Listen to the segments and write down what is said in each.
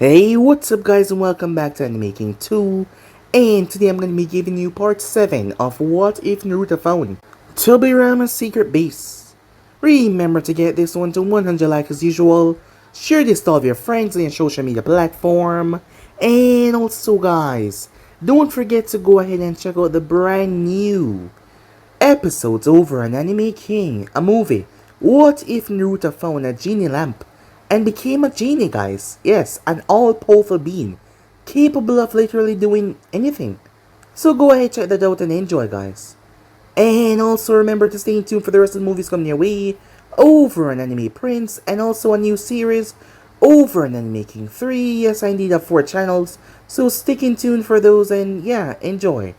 Hey, what's up guys and welcome back to Anime King 2, and today I'm going to be giving you part 7 of What If Naruto Found Tobirama's Secret Base. Remember to get this one to 100 likes as usual, share this to all of your friends on your social media platform, and also guys, don't forget to go ahead and check out the brand new episodes over on Anime King, a movie, What If Naruto Found a Genie Lamp and became a genie, guys. Yes, an all-powerful being, capable of literally doing anything. So go ahead, check that out and enjoy, guys. And also remember to stay tuned for the rest of the movies coming your way over on Anime Prince, and also a new series over on Anime King 3. Yes, I indeed have 4 channels, so stick in tune for those and yeah, enjoy.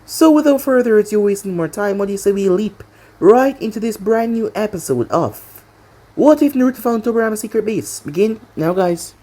So without further ado, wasting more time, what do you say we leap right into this brand new episode of What If Naruto Found Tobirama's Secret Base? Begin now, guys.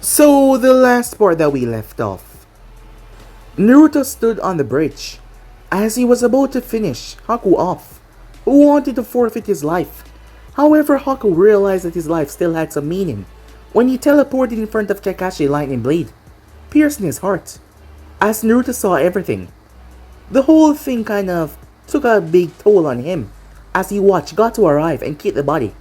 So, the last part that we left off. Naruto stood on the bridge. As he was about to finish Haku off, who wanted to forfeit his life. However, Haku realized that his life still had some meaning when he teleported in front of Kakashi's lightning blade, piercing his heart. As Naruto saw everything, the whole thing kind of took a big toll on him as he watched Gato arrive and kick the body.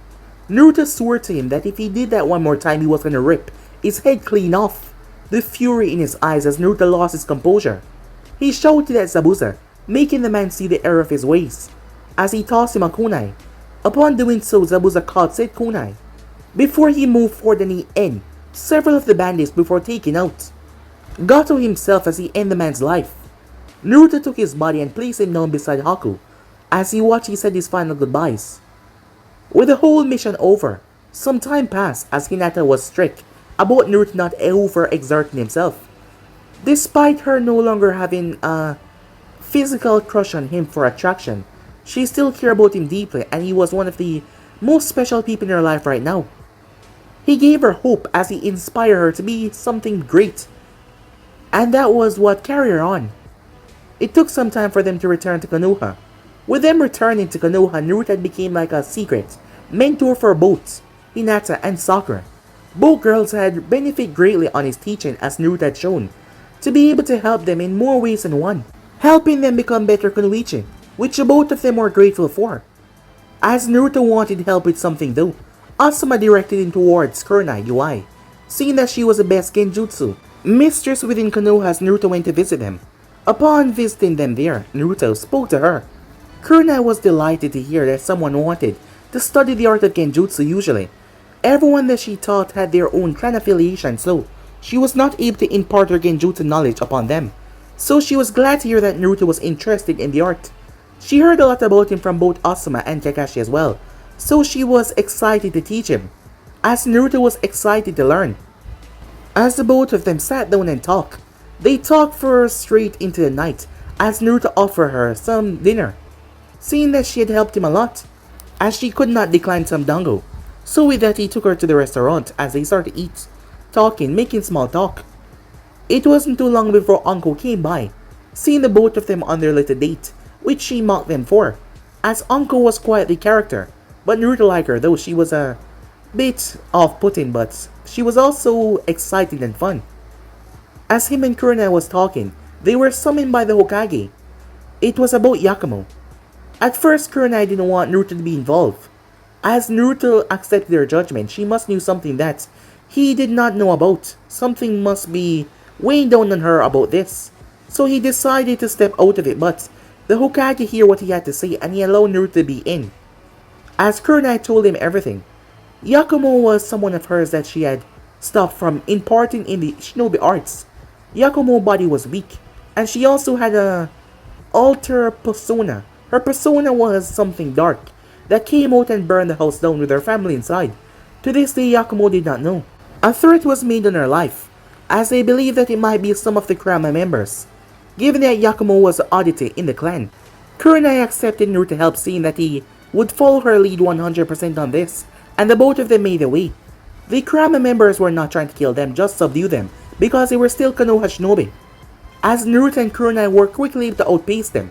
Naruto swore to him that if he did that one more time, he was gonna rip his head clean off. The fury in his eyes as Naruto lost his composure. He shouted at Zabuza, making the man see the error of his ways, as he tossed him a kunai. Upon doing so, Zabuza caught said kunai, before he moved forward and he ended several of the bandits before taking out Gato himself as he ended the man's life. Naruto took his body and placed him down beside Haku. As he watched, he said his final goodbyes. With the whole mission over, some time passed as Hinata was strict about Naruto not over-exerting himself. Despite her no longer having a physical crush on him for attraction, she still cared about him deeply, and he was one of the most special people in her life right now. He gave her hope as he inspired her to be something great, and that was what carried her on. It took some time for them to return to Konoha. With them returning to Konoha, Naruto became like a secret mentor for both Hinata and Sakura. Both girls had benefited greatly on his teaching, as Naruto had shown, to be able to help them in more ways than one, helping them become better kunoichi, which both of them were grateful for. As Naruto wanted help with something though, Asuma directed him towards Kurenai UI, seeing that she was the best genjutsu mistress within Konoha as Naruto went to visit them. Upon visiting them there, Naruto spoke to her. Kurenai was delighted to hear that someone wanted to study the art of genjutsu. Usually, everyone that she taught had their own clan affiliation, so she was not able to impart her genjutsu knowledge upon them. So she was glad to hear that Naruto was interested in the art. She heard a lot about him from both Asuma and Kakashi as well, so she was excited to teach him, as Naruto was excited to learn. As the both of them sat down and talked, they talked for straight into the night as Naruto offered her some dinner, seeing that she had helped him a lot, as she could not decline some dango. So with that, he took her to the restaurant as they started to eat, talking, making small talk. It wasn't too long before Uncle came by, seeing the both of them on their little date, which she mocked them for, as Uncle was quite the character, but Naruto liked her, though she was a bit off-putting, but she was also exciting and fun. As him and Kurenai was talking, they were summoned by the Hokage. It was about Yakumo. At first, Kurenai didn't want Naruto to be involved. As Naruto accepted their judgment, she must knew something that he did not know about. Something must be weighing down on her about this. So he decided to step out of it, but the Hokage heard what he had to say and he allowed Naruto to be in. As Kurenai told him everything, Yakumo was someone of hers that she had stopped from imparting in the shinobi arts. Yakumo's body was weak, and she also had a alter persona. Her persona was something dark that came out and burned the house down with her family inside. To this day, Yakumo did not know. A threat was made on her life, as they believed that it might be some of the Kurama members. Given that Yakumo was the oddity in the clan, Kurenai accepted Naruto's help, seeing that he would follow her lead 100% on this, and the both of them made their way. The Kurama members were not trying to kill them, just subdue them, because they were still Konoha shinobi. As Naruto and Kurenai were quickly able to outpace them.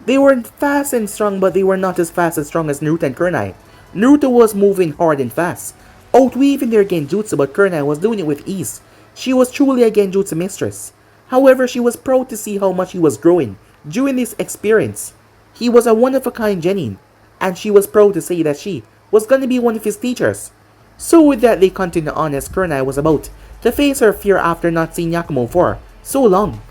They were fast and strong, but they were not as fast and strong as Naruto and Kurenai. Naruto was moving hard and fast, outweaving their genjutsu, but Kurenai was doing it with ease. She was truly a genjutsu mistress. However, she was proud to see how much he was growing during this experience. He was a one-of-a-kind genin, and she was proud to say that she was going to be one of his teachers. So with that, they continued on as Kurenai was about to face her fear after not seeing Yakumo for so long.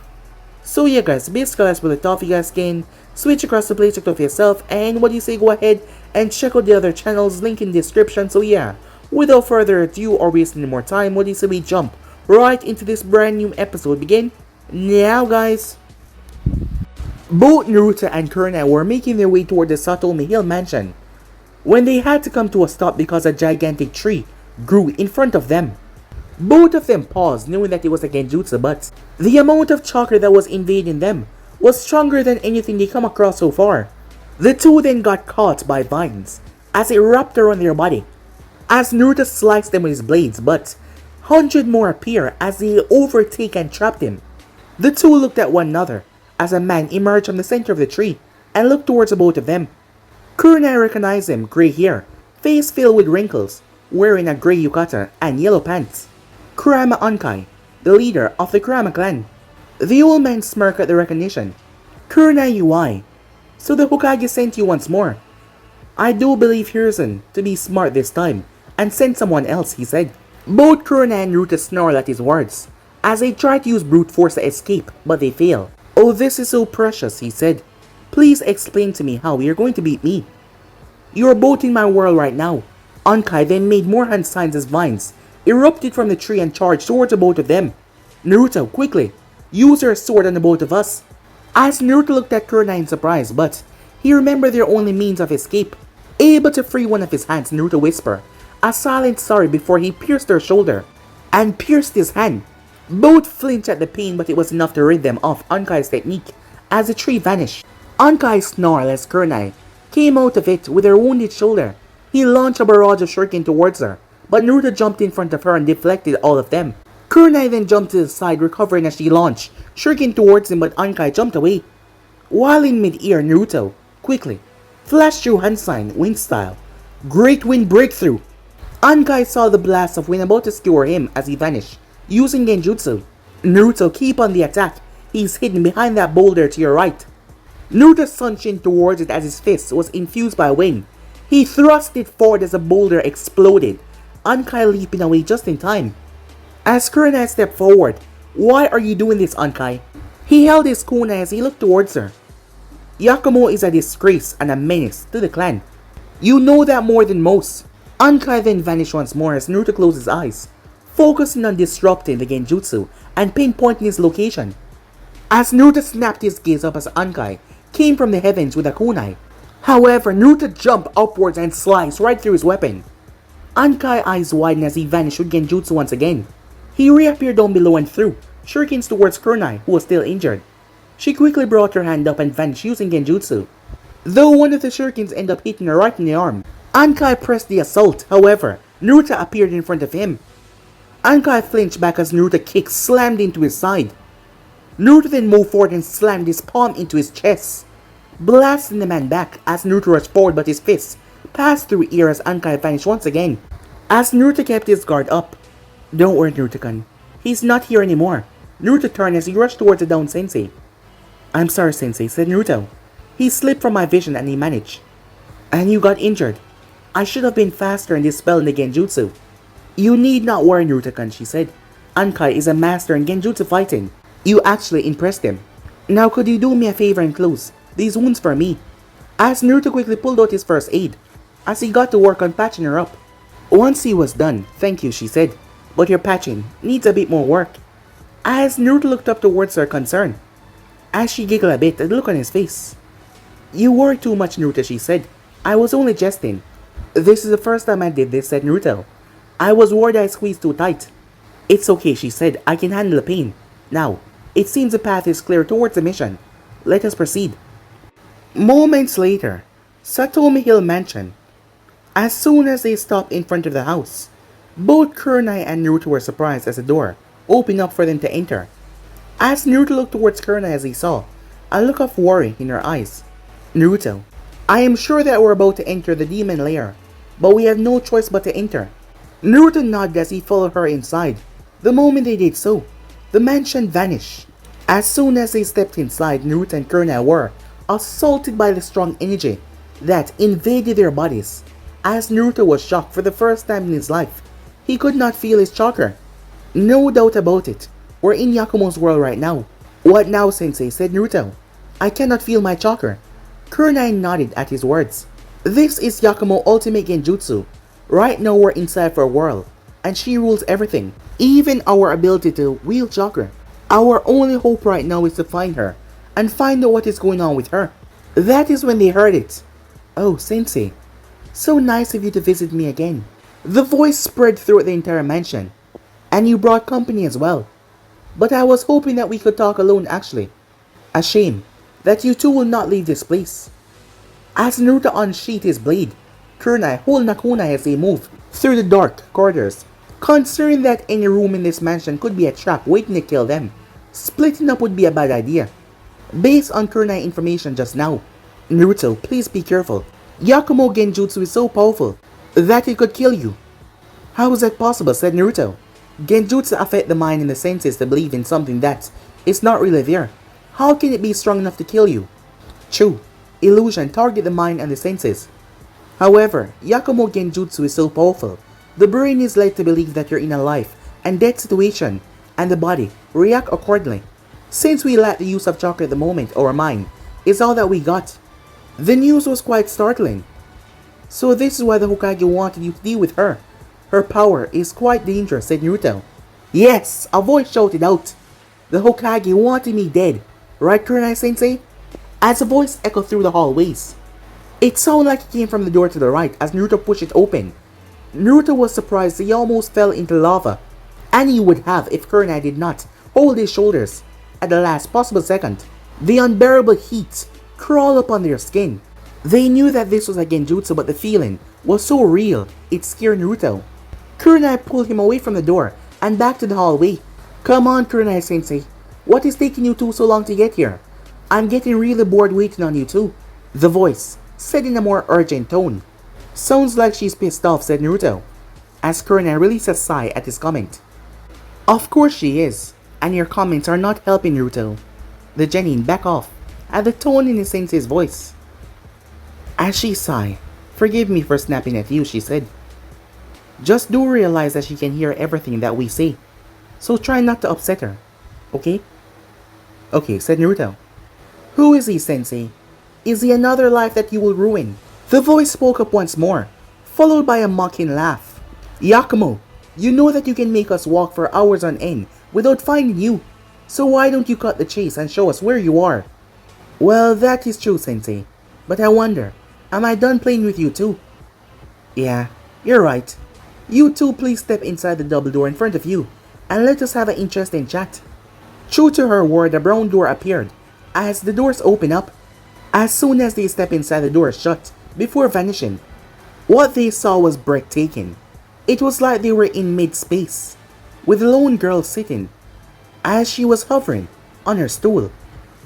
So yeah guys, basically that's what I thought you guys can switch across the play, check it out for yourself, and what do you say, go ahead and check out the other channels, link in the description. So yeah, without further ado or wasting any more time, what do you say we jump right into this brand new episode? Begin now guys. Both Naruto and Kurenai were making their way toward the Satomi Hill mansion when they had to come to a stop because a gigantic tree grew in front of them. Both of them paused, knowing that it was a genjutsu, but the amount of chakra that was invading them was stronger than anything they come across so far. The two then got caught by vines as it wrapped around their body, as Naruto sliced them with his blades, but 100 more appear as they overtake and trapped him. The two looked at one another as a man emerged from the center of the tree and looked towards the both of them. Kurenai recognized him, gray hair, face filled with wrinkles, wearing a gray yukata and yellow pants. Kurama Ankai, the leader of the Kurama clan. The old man smirked at the recognition. Kurenai UI, so the Hokage sent you once more. I do believe Hiruzen to be smart this time, and sent someone else, he said. Both Kurenai and Naruto snarled at his words, as they tried to use brute force to escape, but they failed. Oh, this is so precious, he said. Please explain to me how you're going to beat me. You are both in my world right now. Ankai then made more hand signs as vines erupted from the tree and charged towards the both of them. Naruto, quickly, use your sword on the both of us. As Naruto looked at Kurenai in surprise, but he remembered their only means of escape. Able to free one of his hands, Naruto whispered a silent sorry before he pierced their shoulder and pierced his hand. Both flinched at the pain, but it was enough to rid them of Ankai's technique as the tree vanished. Ankai snarled as Kurenai came out of it with her wounded shoulder. He launched a barrage of shuriken towards her, but Naruto jumped in front of her and deflected all of them. Kurenai then jumped to the side, recovering as she launched shuriken towards him, but Ankai jumped away. While in mid-air, Naruto quickly flashed through hand sign, wind style. Great wind breakthrough. Ankai saw the blast of wind about to skewer him as he vanished, using genjutsu. Naruto, keep on the attack. He's hidden behind that boulder to your right. Naruto sunged towards it as his fist was infused by wind. He thrust it forward as the boulder exploded, Ankai leaping away just in time. As Kurenai stepped forward, why are you doing this, Ankai? He held his kunai as he looked towards her. Yakumo is a disgrace and a menace to the clan. You know that more than most. Ankai then vanished once more as Naruto closed his eyes, focusing on disrupting the genjutsu and pinpointing his location. As Naruto snapped his gaze up as Ankai came from the heavens with a kunai. However, Naruto jumped upwards and sliced right through his weapon. Ankai's eyes widened as he vanished with genjutsu once again. He reappeared down below and threw shurikens towards Kurenai, who was still injured. She quickly brought her hand up and vanished using genjutsu, though one of the shurikens ended up hitting her right in the arm. Ankai pressed the assault, however, Naruto appeared in front of him. Ankai flinched back as Naruto's kick slammed into his side. Naruto then moved forward and slammed his palm into his chest, blasting the man back as Naruto rushed forward, but his fist passed through ear as Ankai vanished once again. As Naruto kept his guard up. Don't worry, Naruto-kun. He's not here anymore. Naruto turned as he rushed towards the downed sensei. I'm sorry, sensei, said Naruto. He slipped from my vision and he managed. And you got injured. I should have been faster in dispelling the genjutsu. You need not worry, Naruto-kun, she said. Ankai is a master in genjutsu fighting. You actually impressed him. Now could you do me a favor and close these wounds for me? As Naruto quickly pulled out his first aid, as he got to work on patching her up. Once he was done, thank you, she said, but your patching needs a bit more work. As Naruto looked up towards her concerned, as she giggled a bit at the look on his face. You worry too much, Naruto, she said. I was only jesting. This is the first time I did this, said Naruto. I was worried I squeezed too tight. It's okay, she said. I can handle the pain. Now, it seems the path is clear towards the mission. Let us proceed. Moments later, Satomi Hill Mansion. As soon as they stopped in front of the house, both Kurenai and Naruto were surprised as the door opened up for them to enter. As Naruto looked towards Kurenai as he saw a look of worry in her eyes. Naruto, I am sure that we're about to enter the demon lair, but we have no choice but to enter. Naruto nodded as he followed her inside. The moment they did so, the mansion vanished. As soon as they stepped inside, Naruto and Kurenai were assaulted by the strong energy that invaded their bodies. As Naruto was shocked for the first time in his life, he could not feel his chakra. No doubt about it, we're in Yakumo's world right now. What now, sensei, said Naruto. I cannot feel my chakra. Kurenai nodded at his words. This is Yakumo ultimate genjutsu. Right now we're inside for a world, and she rules everything, even our ability to wield chakra. Our only hope right now is to find her, and find out what is going on with her. That is when they heard it. Oh, sensei, so nice of you to visit me again. The voice spread throughout the entire mansion. And you brought company as well. But I was hoping that we could talk alone actually. A shame that you two will not leave this place. As Naruto unsheathed his blade, Kurenai hold Nakunai as they moved through the dark corridors. Considering that any room in this mansion could be a trap waiting to kill them, splitting up would be a bad idea. Based on Kurenai information just now, Naruto, please be careful. Yakumo genjutsu is so powerful that it could kill you. How is that possible, said Naruto. Genjutsu affect the mind and the senses to believe in something that is not really there. How can it be strong enough to kill you? True, illusion target the mind and the senses. However, Yakumo genjutsu is so powerful, the brain is led to believe that you're in a life and death situation, and the body react accordingly. Since we lack the use of chakra at the moment, our mind is all that we got. The news was quite startling. So this is why the Hokage wanted you to deal with her. Her power is quite dangerous, said Naruto. Yes, a voice shouted out. The Hokage wanted me dead, right, Kurenai-sensei? As a voice echoed through the hallways. It sounded like it came from the door to the right as Naruto pushed it open. Naruto was surprised he almost fell into lava, and he would have if Kurenai did not hold his shoulders at the last possible second. The unbearable heat crawled up on their skin. They knew that this was a genjutsu, but the feeling was so real, it scared Naruto. Kurenai pulled him away from the door and back to the hallway. Come on, Kurenai-sensei. What is taking you two so long to get here? I'm getting really bored waiting on you too. The voice said in a more urgent tone. Sounds like she's pissed off, said Naruto, as Kurenai released a sigh at his comment. Of course she is, and your comments are not helping, Naruto. The genin back off at the tone in his sensei's voice. As she sighed, forgive me for snapping at you, she said. Just do realize that she can hear everything that we say, so try not to upset her, okay? Okay, said Naruto. Who is he, sensei? Is he another life that you will ruin? The voice spoke up once more, followed by a mocking laugh. Yakumo, you know that you can make us walk for hours on end without finding you, so why don't you cut the chase and show us where you are? Well, that is true, sensei, but I wonder, am I done playing with you too? Yeah, you're right. You two please step inside the double door in front of you, and let us have an interesting chat. True to her word, a brown door appeared, as the doors opened up. As soon as they stepped inside, the door shut, before vanishing. What they saw was breathtaking. It was like they were in mid-space, with the lone girl sitting, as she was hovering, on her stool,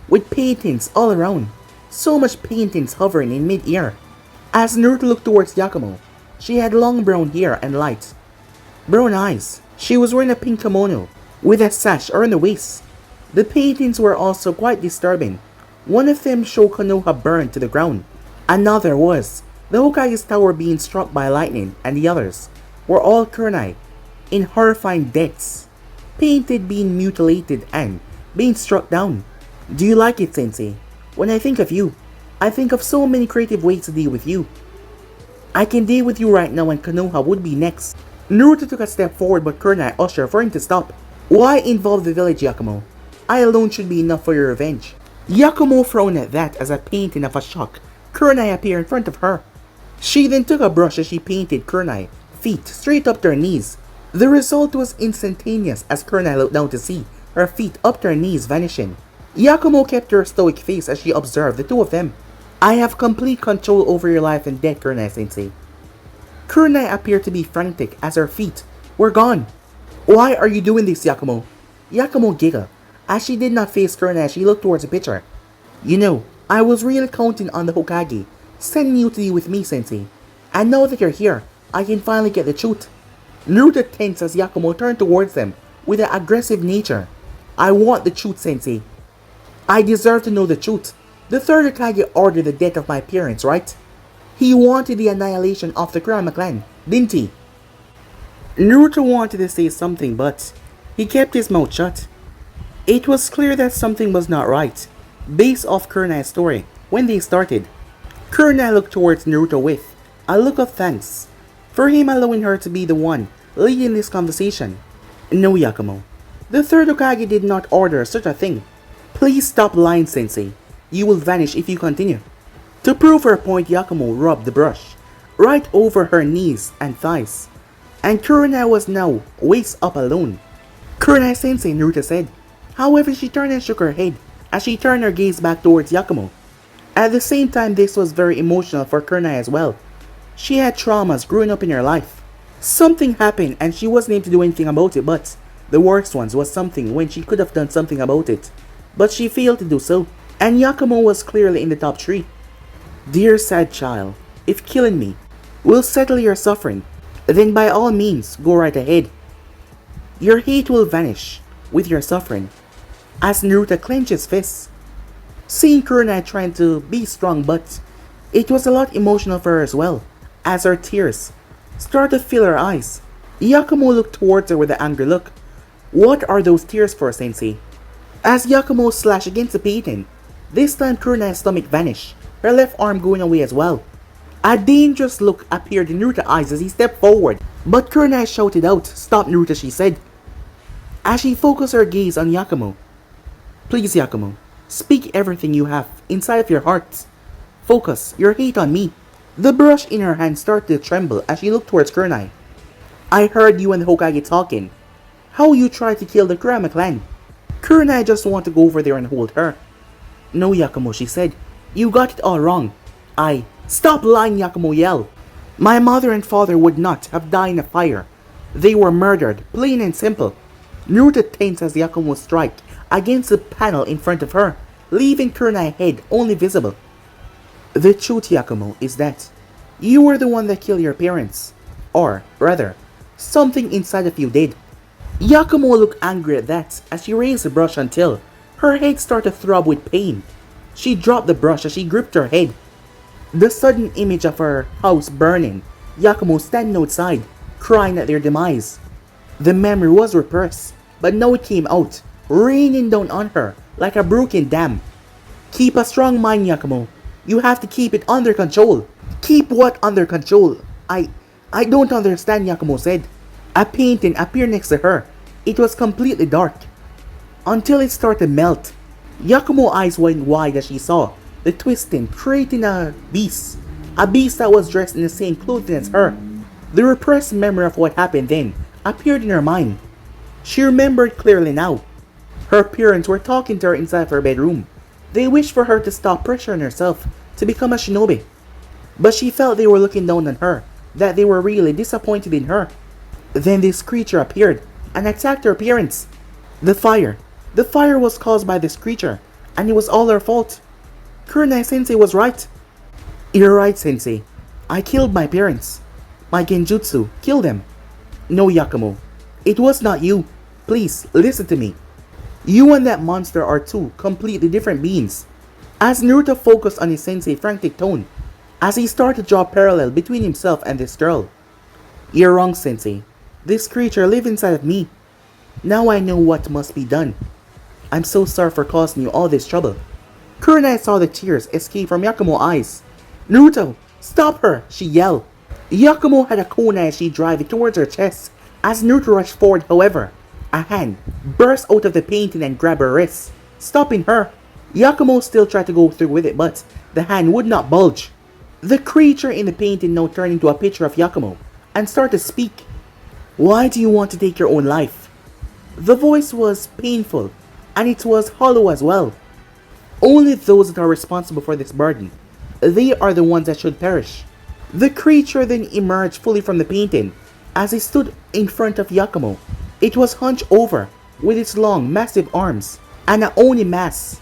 with paintings all around. So much paintings hovering in mid-air. As Naruto looked towards Yakumo, she had long brown hair and light brown eyes. She was wearing a pink kimono, with a sash around the waist. The paintings were also quite disturbing. One of them showed Konoha burned to the ground. Another was the Hokage's tower being struck by lightning, and the others were all Kurenai in horrifying deaths, painted being mutilated and being struck down. Do you like it, sensei? When I think of you, I think of so many creative ways to deal with you. I can deal with you right now, and Konoha would be next. Naruto took a step forward, but Kurenai ushered for him to stop. Why involve the village, Yakumo? I alone should be enough for your revenge. Yakumo frowned at that as a painting of a shock. Kurenai appeared in front of her. She then took a brush as she painted Kurenai, feet straight up to her knees. The result was instantaneous as Kurenai looked down to see her feet up to her knees vanishing. Yakumo kept her stoic face as she observed the two of them. I have complete control over your life and death, Kurenai-sensei. Kurenai appeared to be frantic as her feet were gone. Why are you doing this, Yakumo? Yakumo giggled. As she did not face Kurenai, she looked towards the picture. You know, I was really counting on the Hokage sending you to be with me, Sensei. And now that you're here, I can finally get the truth. Naruto tensed as Yakumo turned towards them with an aggressive nature. I want the truth, Sensei. I deserve to know the truth. The third Hokage ordered the death of my parents, right? He wanted the annihilation of the Kurama clan, didn't he? Naruto wanted to say something, but he kept his mouth shut. It was clear that something was not right, based off Kurenai's story, when they started. Kurenai looked towards Naruto with a look of thanks for him allowing her to be the one leading this conversation. No, Yakumo. The third Hokage did not order such a thing. Please stop lying, Sensei. You will vanish if you continue. To prove her point, Yakumo rubbed the brush right over her knees and thighs, and Kurenai was now waist up alone. Kurenai-sensei, Naruto said. However, she turned and shook her head as she turned her gaze back towards Yakumo. At the same time, this was very emotional for Kurenai as well. She had traumas growing up in her life. Something happened and she wasn't able to do anything about it, but the worst ones was something when she could have done something about it. But she failed to do so, and Yakumo was clearly in the top 3. Dear sad child, if killing me will settle your suffering, then by all means go right ahead. Your hate will vanish with your suffering. As Naruto clenched his fists, seeing Kurenai trying to be strong, but it was a lot emotional for her as well, as her tears started to fill her eyes. Yakumo looked towards her with an angry look. What are those tears for, Sensei? As Yakumo slashed against the painting, this time Kurenai's stomach vanished, her left arm going away as well. A dangerous look appeared in Naruto's eyes as he stepped forward, but Kurenai shouted out, "Stop, Naruto," she said, as she focused her gaze on Yakumo. Please, Yakumo, speak everything you have inside of your heart. Focus your hate on me. The brush in her hand started to tremble as she looked towards Kurenai. I heard you and the Hokage talking. How you tried to kill the Kurama clan. Kurenai just wanted to go over there and hold her. No, Yakumo, she said. You got it all wrong. Stop lying, Yakumo yelled. My mother and father would not have died in a fire. They were murdered, plain and simple. Naruto tensed as Yakumo struck against the panel in front of her, leaving Kurenai's head only visible. The truth, Yakumo, is that you were the one that killed your parents. Or, rather, something inside of you did. Yakumo looked angry at that as she raised the brush until her head started to throb with pain. She dropped the brush as she gripped her head. The sudden image of her house burning, Yakumo standing outside, crying at their demise. The memory was repressed, but now it came out, raining down on her like a broken dam. Keep a strong mind, Yakumo. You have to keep it under control. Keep what under control? I don't understand, Yakumo said. A painting appeared next to her. It was completely dark, until it started to melt. Yakumo's eyes went wide as she saw the twisting, creating a beast that was dressed in the same clothing as her. The repressed memory of what happened then appeared in her mind. She remembered clearly now. Her parents were talking to her inside of her bedroom. They wished for her to stop pressuring herself to become a shinobi. But she felt they were looking down on her, that they were really disappointed in her. Then this creature appeared and attacked her parents. The fire was caused by this creature, and it was all her fault. Kurenai-sensei was right. You're right, Sensei. I killed my parents. My genjutsu killed them. No, Yakumo. It was not you. Please, listen to me. You and that monster are two completely different beings. As Naruto focused on his sensei's frantic tone, as he started to draw a parallel between himself and this girl. You're wrong, Sensei. This creature lives inside of me. Now I know what must be done. I'm so sorry for causing you all this trouble. Kurenai saw the tears escape from Yakumo's eyes. Naruto, stop her, she yelled. Yakumo had a kunai as she drove it towards her chest. As Naruto rushed forward, however, a hand burst out of the painting and grabbed her wrist, stopping her. Yakumo still tried to go through with it, but the hand would not budge. The creature in the painting now turned into a picture of Yakumo and started to speak. Why do you want to take your own life? The voice was painful, and it was hollow as well. Only those that are responsible for this burden, they are the ones that should perish. The creature then emerged fully from the painting as it stood in front of Yakumo. It was hunched over with its long, massive arms and an oni mask.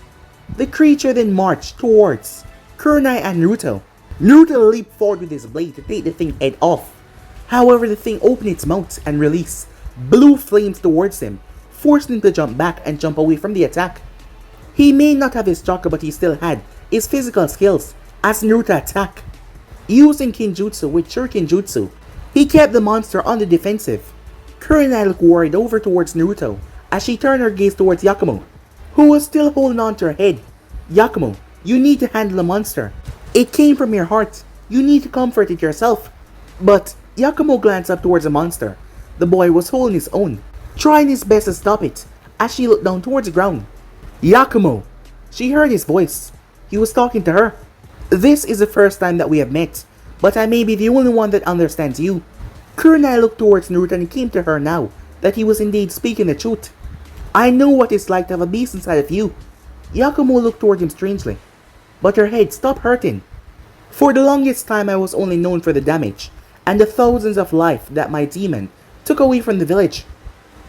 The creature then marched towards Kurenai and Naruto. Naruto leaped forward with his blade to take the thing head off. However, the thing opened its mouth and released blue flames towards him, forcing him to jump back and jump away from the attack. He may not have his chakra, but he still had his physical skills as Naruto attacked. Using Kinjutsu with Shuriken Jutsu, he kept the monster on the defensive. Kurenai looked worried over towards Naruto as she turned her gaze towards Yakumo, who was still holding on to her head. Yakumo, you need to handle the monster. It came from your heart. You need to comfort it yourself. But Yakumo glanced up towards the monster. The boy was holding his own, trying his best to stop it as she looked down towards the ground. Yakumo! She heard his voice. He was talking to her. This is the first time that we have met, but I may be the only one that understands you. Kurenai looked towards Naruto and it came to her now that he was indeed speaking the truth. I know what it's like to have a beast inside of you. Yakumo looked toward him strangely, but her head stopped hurting. For the longest time I was only known for the damage and the thousands of life that my demon took away from the village.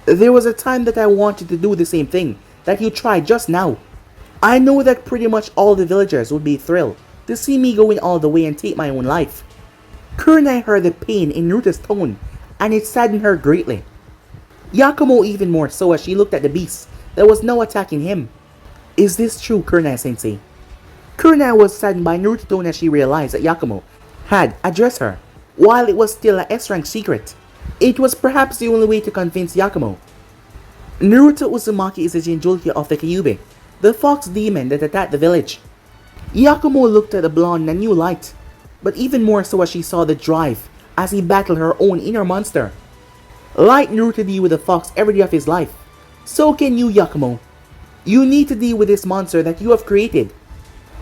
There was a time that I wanted to do the same thing that you tried just now. I know that pretty much all the villagers would be thrilled to see me going all the way and take my own life. Kurenai heard the pain in Naruto's tone and it saddened her greatly. Yakumo even more so as she looked at the beast that was now attacking him. Is this true, Kurenai-sensei? Kurenai was saddened by Naruto's tone as she realized that Yakumo had addressed her, while it was still a S-rank secret. It was perhaps the only way to convince Yakumo. Naruto Uzumaki is the Jinchuriki of the Kyuubi, the fox demon that attacked the village. Yakumo looked at the blonde in a new light, but even more so as she saw the drive as he battled her own inner monster. Like Naruto deal with the fox every day of his life, so can you, Yakumo. You need to deal with this monster that you have created.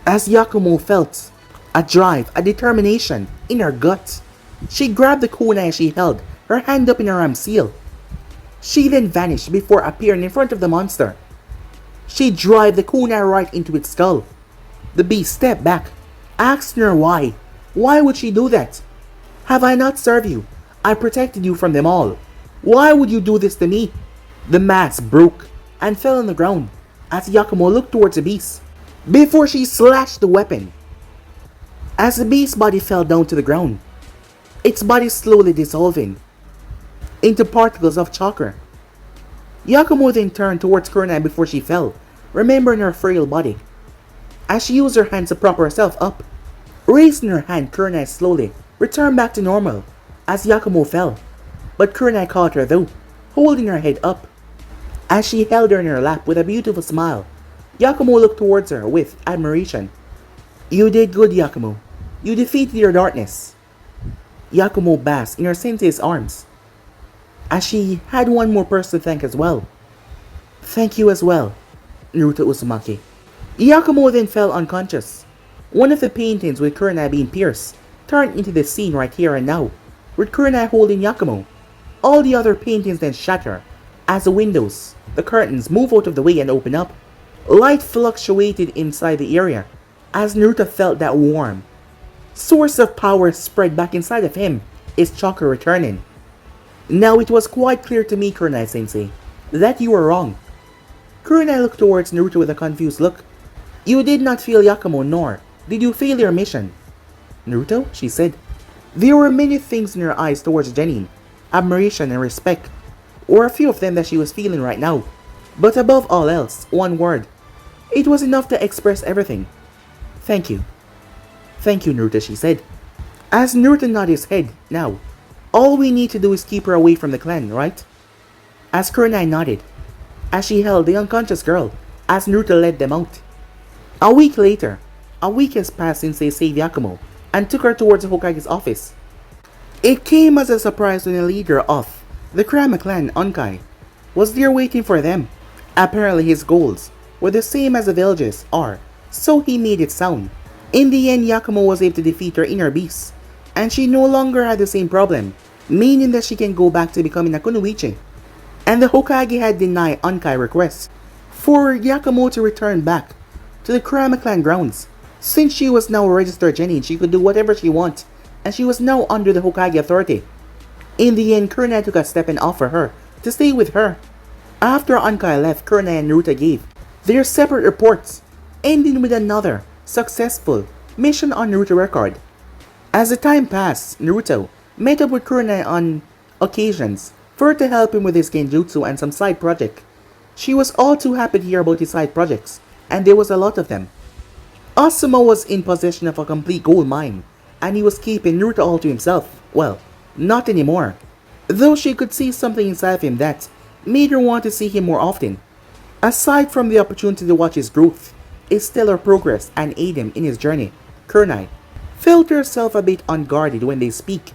As Yakumo felt a drive, a determination in her gut, she grabbed the kunai she held, her hand up in her arm seal. She then vanished before appearing in front of the monster. She drove the kunai right into its skull. The beast stepped back, asking her why. Why would she do that? Have I not served you? I protected you from them all. Why would you do this to me? The mask broke and fell on the ground as Yakumo looked towards the beast before she slashed the weapon. As the beast's body fell down to the ground, its body slowly dissolving into particles of chakra. Yakumo then turned towards Kurenai before she fell, remembering her frail body. As she used her hands to prop herself up, raising her hand, Kurenai slowly returned back to normal as Yakumo fell. But Kurenai caught her though, holding her head up. As she held her in her lap with a beautiful smile, Yakumo looked towards her with admiration. You did good, Yakumo. You defeated your darkness. Yakumo basked in her sensei's arms, as she had one more person to thank as well. Thank you as well, Naruto Uzumaki. Yakumo then fell unconscious. One of the paintings with Kurenai being pierced turned into this scene right here and now, with Kurenai holding Yakumo. All the other paintings then shatter as the windows, the curtains move out of the way and open up. Light fluctuated inside the area as Naruto felt that warm source of power spread back inside of him, his chakra returning. Now it was quite clear to me, Kurenai-sensei, that you were wrong. Kurenai looked towards Naruto with a confused look. You did not fail Yakumo, nor did you fail your mission. Naruto, she said. There were many things in her eyes towards Genin, admiration and respect, or a few of them that she was feeling right now. But above all else, one word. It was enough to express everything. Thank you. Thank you, Naruto, she said. As Naruto nodded his head, now, all we need to do is keep her away from the clan, right? As Kurenai nodded, as she held the unconscious girl, as Naruto led them out. A week later, a week has passed since they saved Yakumo and took her towards the Hokage's office. It came as a surprise when the leader of the Kurama clan, Onkai, was there waiting for them. Apparently his goals were the same as the villages are, so he made it sound. In the end, Yakumo was able to defeat her inner beast, and she no longer had the same problem, meaning that she can go back to becoming a kunoichi. And the Hokage had denied Ankai's request for Yakumo to return back to the Kurama clan grounds. Since she was now a registered genin, she could do whatever she wanted, and she was now under the Hokage authority. In the end, Kurenai took a step and offered her to stay with her. After Ankai left, Kurenai and Naruto gave their separate reports, ending with another successful mission on Naruto record. As the time passed, Naruto met up with Kurenai on occasions for her to help him with his genjutsu and some side project. She was all too happy to hear about his side projects, and there was a lot of them. Asuma was in possession of a complete gold mine, and he was keeping Naruto all to himself. Well, not anymore. Though she could see something inside of him that made her want to see him more often. Aside from the opportunity to watch his growth, his stellar progress, and aid him in his journey, Kurenai felt herself a bit unguarded when they speak.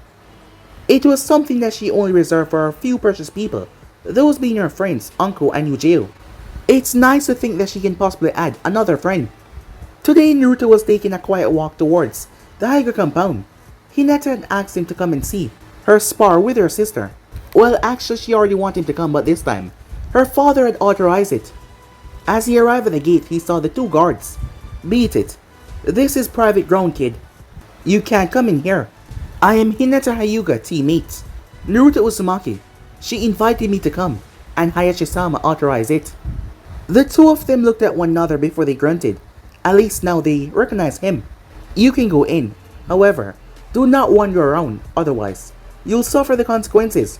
It was something that she only reserved for a few precious people, those being her friends, Uncle and Yujiro. It's nice to think that she can possibly add another friend. Today, Naruto was taking a quiet walk towards the Haiga compound. Hinata had asked him to come and see her spar with her sister. Well, actually, she already wanted him to come, but this time, her father had authorized it. As he arrived at the gate, he saw the two guards. Beat it. This is private ground, kid. You can't come in here. I am Hinata Hyuga, teammate. Naruto Uzumaki. She invited me to come, and Hayashi-sama authorized it. The two of them looked at one another before they grunted. At least now they recognize him. You can go in. However, do not wander around, otherwise, you'll suffer the consequences.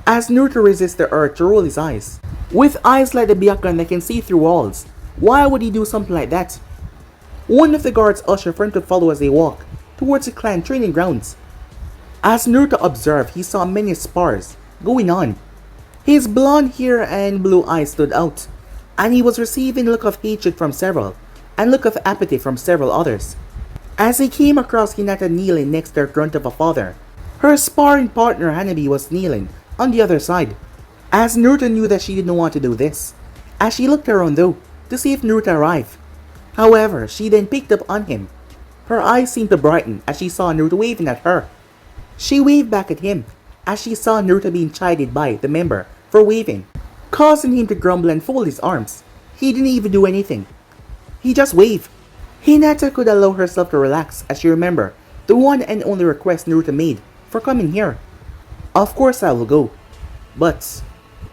As Naruto resists the urge to roll his eyes. With eyes like the Byakugan that can see through walls, why would he do something like that? One of the guards ushered for him to follow as they walk towards the clan training grounds. As Naruto observed, he saw many spars going on. His blonde hair and blue eyes stood out, and he was receiving a look of hatred from several, and look of apathy from several others. As he came across Hinata kneeling next to her grunt of a father, her sparring partner Hanabi was kneeling on the other side. As Naruto knew that she didn't want to do this, as she looked around though, to see if Naruto arrived. However, she then picked up on him. Her eyes seemed to brighten as she saw Naruto waving at her. She waved back at him as she saw Naruto being chided by the member for waving, causing him to grumble and fold his arms. He didn't even do anything. He just waved. Hinata could allow herself to relax as she remembered the one and only request Naruto made for coming here. Of course I will go, but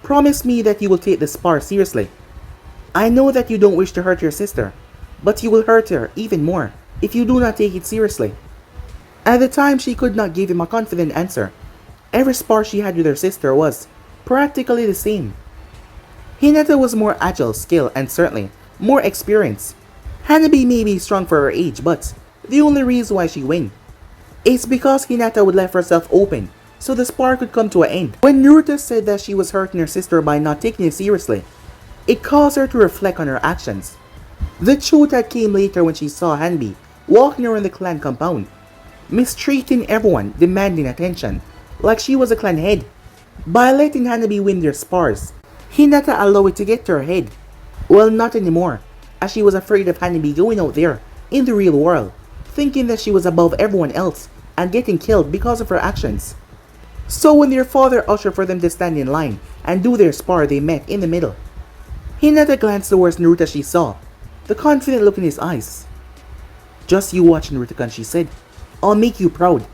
promise me that you will take the spar seriously. I know that you don't wish to hurt your sister, but you will hurt her even more if you do not take it seriously. At the time, she could not give him a confident answer. Every spar she had with her sister was practically the same. Hinata was more agile, skilled, and certainly more experienced. Hanabi may be strong for her age, but the only reason why she win is because Hinata would left herself open so the spar could come to an end. When Naruto said that she was hurting her sister by not taking it seriously, it caused her to reflect on her actions. The truth that came later when she saw Hanabi walking around the clan compound, mistreating everyone, demanding attention, like she was a clan head. By letting Hanabi win their spars, Hinata allowed it to get to her head. Well, not anymore, as she was afraid of Hanabi going out there in the real world, thinking that she was above everyone else and getting killed because of her actions. So when their father ushered for them to stand in line and do their spar, they met in the middle. Hinata glanced towards Naruto as she saw the confident look in his eyes. Just you watch, Naruto-kun, she said. I'll make you proud.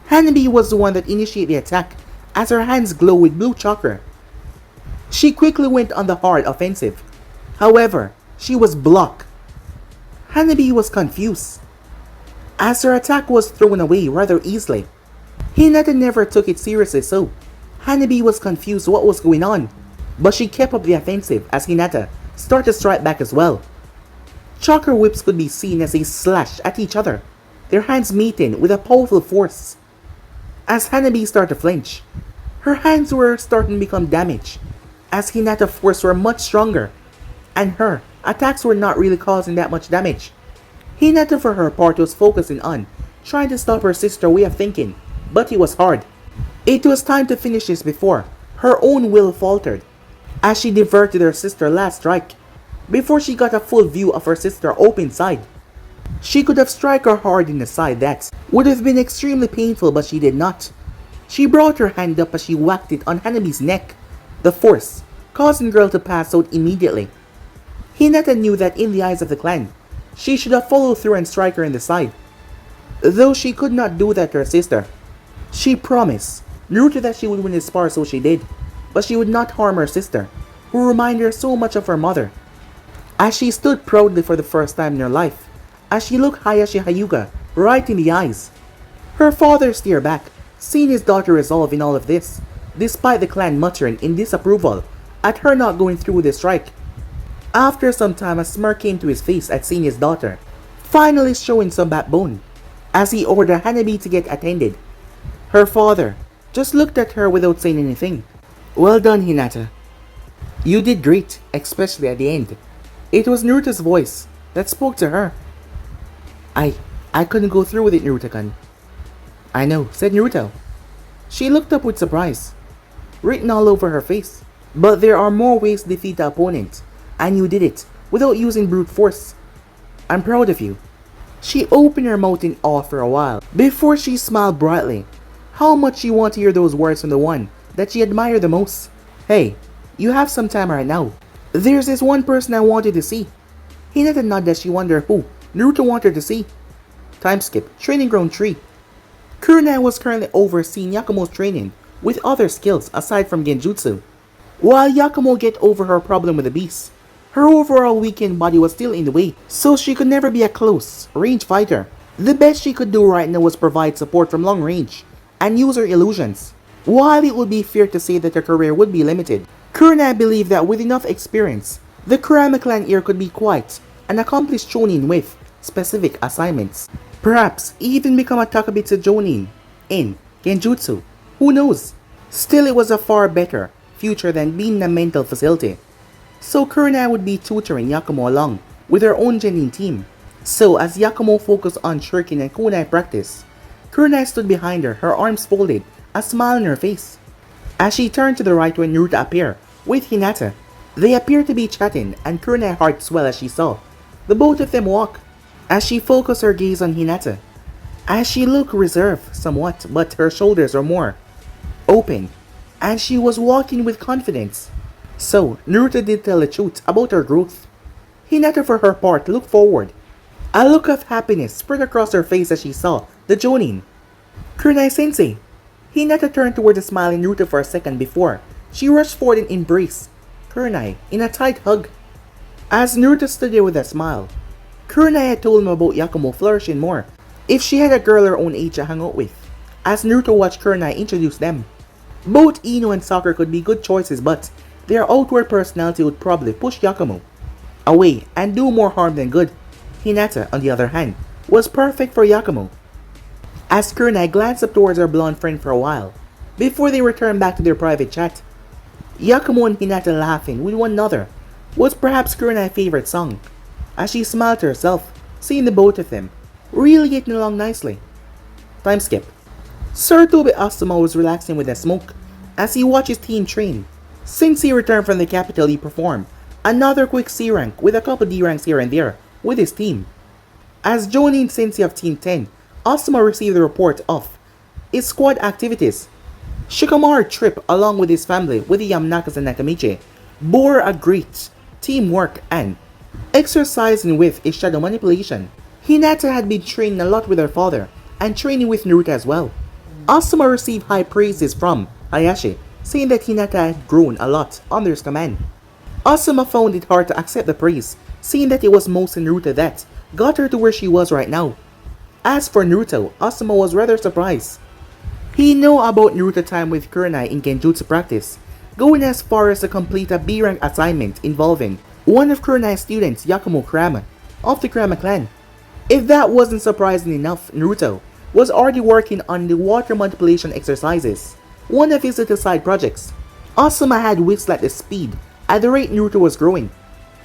Hanabi was the one that initiated the attack as her hands glowed with blue chakra. She quickly went on the hard offensive. However, she was blocked. Hanabi was confused as her attack was thrown away rather easily. Hinata never took it seriously, so Hanabi was confused what was going on, but she kept up the offensive as Hinata started to strike back as well. Chakra whips could be seen as they slashed at each other, their hands meeting with a powerful force. As Hanabi started to flinch, her hands were starting to become damaged, as Hinata's force were much stronger, and her attacks were not really causing that much damage. Hinata for her part was focusing on trying to stop her sister's way of thinking, but it was hard. It was time to finish this before her own will faltered, as she diverted her sister's last strike. before she got a full view of her sister open side. She could have struck her hard in the side that would have been extremely painful, but she did not. She brought her hand up as she whacked it on Hanabi's neck, the force causing girl to pass out immediately. Hinata knew that in the eyes of the clan, she should have followed through and struck her in the side. Though she could not do that to her sister. She promised Naruto that she would win his spar, so she did, but she would not harm her sister, who reminded her so much of her mother. As she stood proudly for the first time in her life, as she looked Hayashi Hyuga right in the eyes, her father stared back, seeing his daughter resolve in all of this, despite the clan muttering in disapproval at her not going through with the strike. After some time, a smirk came to his face at seeing his daughter, finally showing some backbone, as he ordered Hanabi to get attended. Her father just looked at her without saying anything. Well done, Hinata. You did great, especially at the end. It was Naruto's voice that spoke to her. I couldn't go through with it, Naruto-kun. I know, said Naruto. She looked up with surprise, written all over her face. But there are more ways to defeat the opponent, and you did it without using brute force. I'm proud of you. She opened her mouth in awe for a while, before she smiled brightly. How much she wanted to hear those words from the one that she admired the most. Hey, you have some time right now. There's this one person I wanted to see. Hinata nodded as she wondered who Naruto wanted to see. Time skip, training ground 3. Kurenai was currently overseeing Yakumo's training with other skills aside from genjutsu. While Yakumo get over her problem with the beast, her overall weakened body was still in the way, so she could never be a close range fighter. The best she could do right now was provide support from long range and use her illusions. While it would be fair to say that her career would be limited, Kurenai believed that with enough experience, the Kurama clan heir could be quite an accomplished Chunin with specific assignments. Perhaps even become a Takabitsu Jonin in genjutsu. Who knows? Still, it was a far better future than being in a mental facility. So Kurenai would be tutoring Yakumo along with her own genin team. So as Yakumo focused on shuriken and kunai practice, Kurenai stood behind her arms folded, a smile on her face. As she turned to the right when Naruto appeared with Hinata, they appeared to be chatting, and Kurenai's heart swelled as she saw the both of them walk. As she focused her gaze on Hinata, as she looked reserved somewhat, but her shoulders were more open, and she was walking with confidence. So Naruto did tell the truth about her growth. Hinata for her part looked forward. A look of happiness spread across her face as she saw the Jonin. Kurenai-sensei. Hinata turned toward the smiling Naruto for a second before she rushed forward and embraced Kurenai in a tight hug. As Naruto stood there with a smile, Kurenai had told him about Yakumo flourishing more if she had a girl her own age to hang out with. As Naruto watched Kurenai introduce them, both Ino and Sakura could be good choices, but their outward personality would probably push Yakumo away and do more harm than good. Hinata, on the other hand, was perfect for Yakumo. As Kurenai glanced up towards her blonde friend for a while, before they returned back to their private chat, Yakumo and Hinata laughing with one another was perhaps Kurenai's favorite song, as she smiled to herself, seeing the both of them really getting along nicely. Time skip. Sir Tobi Asuma was relaxing with a smoke as he watched his team train. Since he returned from the capital, he performed another quick C rank with a couple D ranks here and there with his team. As Jonin Sensei of Team 10, Asuma received the report of his squad activities. Shikamaru's trip along with his family with the Yamanakas and Nakamichi bore a great teamwork and exercising with his shadow manipulation. Hinata had been training a lot with her father and training with Naruto as well. Asuma received high praises from Hayashi, saying that Hinata had grown a lot under his command. Asuma found it hard to accept the praise, seeing that it was mostly Naruto that got her to where she was right now. As for Naruto, Asuma was rather surprised. He knew about Naruto time with Kurenai in genjutsu practice, going as far as to complete a B-rank assignment involving one of Kurenai's students, Yakumo Kurama, of the Kurama clan. If that wasn't surprising enough, Naruto was already working on the water manipulation exercises, one of his little side projects. Asuma had whistles at the speed at the rate Naruto was growing,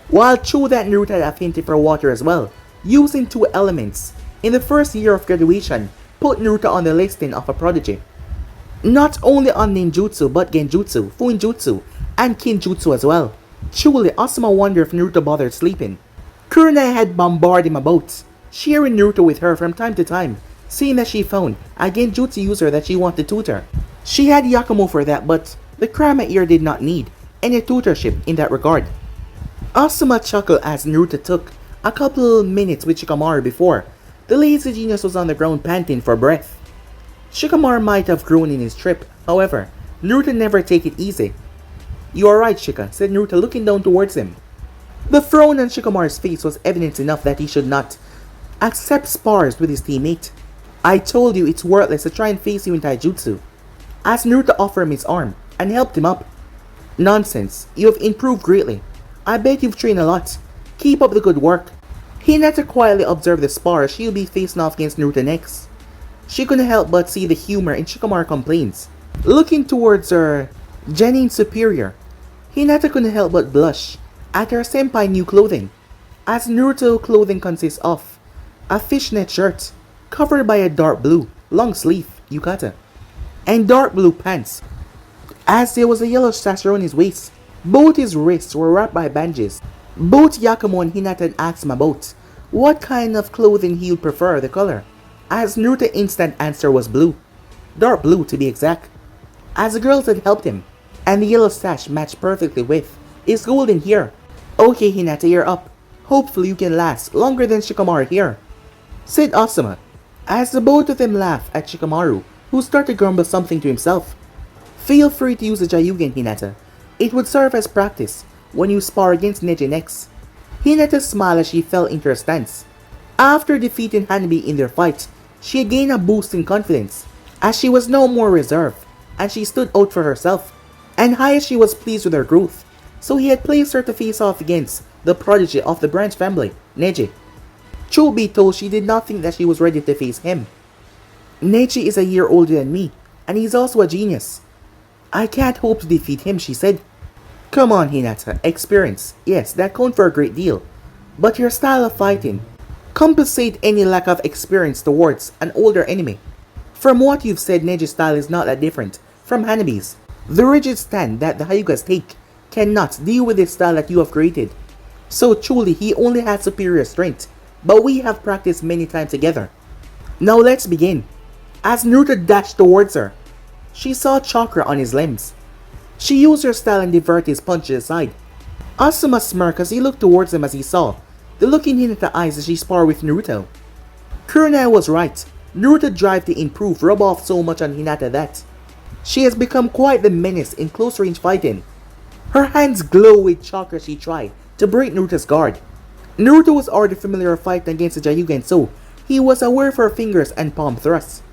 while true that Naruto had affinity for water as well, using 2 elements in the first year of graduation put Naruto on the listing of a prodigy. Not only on ninjutsu but genjutsu, fuinjutsu, and kinjutsu as well. Truly, Asuma wondered if Naruto bothered sleeping. Kurenai had bombarded him about, sharing Naruto with her from time to time, seeing that she found a genjutsu user that she wanted to tutor. She had Yakumo for that, but the Kurama ear did not need any tutorship in that regard. Asuma chuckled as Naruto took a couple minutes with Shikamaru before the lazy genius was on the ground panting for breath. Shikamaru might have grown in his trip, however, Naruto never take it easy. "You are right, Shika," said Naruto looking down towards him. The frown on Shikamaru's face was evidence enough that he should not accept spars with his teammate. "I told you it's worthless to try and face you in taijutsu," as Naruto offered him his arm and helped him up. "Nonsense, you have improved greatly. I bet you've trained a lot. Keep up the good work." Hinata quietly observed the spars she'll be facing off against Naruto next. She couldn't help but see the humor in Shikamaru's complaints. Looking towards her genuine superior, Hinata couldn't help but blush at her senpai new clothing, as Naruto clothing consists of a fishnet shirt covered by a dark blue long sleeve yukata and dark blue pants, as there was a yellow sash around his waist. Both his wrists were wrapped by bandages. Both Yakumo and Hinata asked him about what kind of clothing he would prefer the color, as Naruto's instant answer was blue, dark blue to be exact, as the girls had helped him, and the yellow sash matched perfectly with his golden hair. "Okay, Hinata, you're up. Hopefully you can last longer than Shikamaru here," said Asuma, as the both of them laughed at Shikamaru, who started to grumble something to himself. "Feel free to use the Jayugen, Hinata. It would serve as practice when you spar against Neji next." Hinata smiled as she fell into her stance. After defeating Hanabi in their fight, she had gained a boost in confidence, as she was no more reserved, and she stood out for herself. And Hayashi was pleased with her growth, so he had placed her to face off against the prodigy of the Branch family, Neji. Truth be told, she did not think that she was ready to face him. "Neji is a year older than me, and he's also a genius. I can't hope to defeat him," she said. "Come on, Hinata, experience, yes, that counts for a great deal, but your style of fighting compensate any lack of experience towards an older enemy. From what you've said, Neji's style is not that different from Hanabi's. The rigid stand that the Hyugas take cannot deal with the style that you have created. So truly, he only has superior strength, but we have practiced many times together. Now let's begin." As Naruto dashed towards her, she saw chakra on his limbs. She used her style and diverted his punches aside. Asuma smirked as he looked towards him as he saw the look in Hinata's eyes as she sparred with Naruto. Kurenai was right. Naruto's drive to improve rub off so much on Hinata that she has become quite the menace in close range fighting. Her hands glow with chakra as she tried to break Naruto's guard. Naruto was already familiar with fighting against the Jayugen, so he was aware of her fingers and palm thrusts.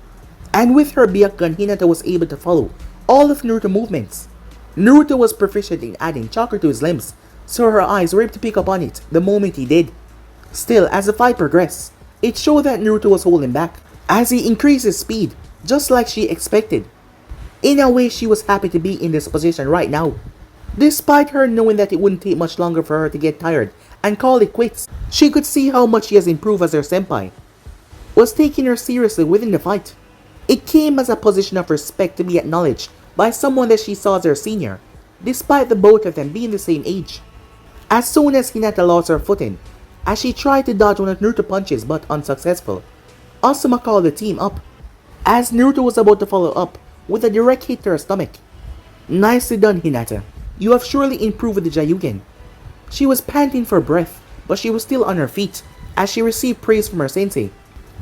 And with her Byakugan, Hinata was able to follow all of Naruto's movements. Naruto was proficient in adding chakra to his limbs, so her eyes were able to pick up on it the moment he did. Still, as the fight progressed, it showed that Naruto was holding back, as he increased his speed, just like she expected. In a way, she was happy to be in this position right now, despite her knowing that it wouldn't take much longer for her to get tired and call it quits. She could see how much she has improved as her senpai was taking her seriously within the fight. It came as a position of respect to be acknowledged by someone that she saw as her senior, despite the both of them being the same age. As soon as Hinata lost her footing, as she tried to dodge one of Naruto's punches but unsuccessful, Asuma called the team up, as Naruto was about to follow up with a direct hit to her stomach. "Nicely done, Hinata. You have surely improved with the Jayugen." She was panting for breath, but she was still on her feet as she received praise from her sensei.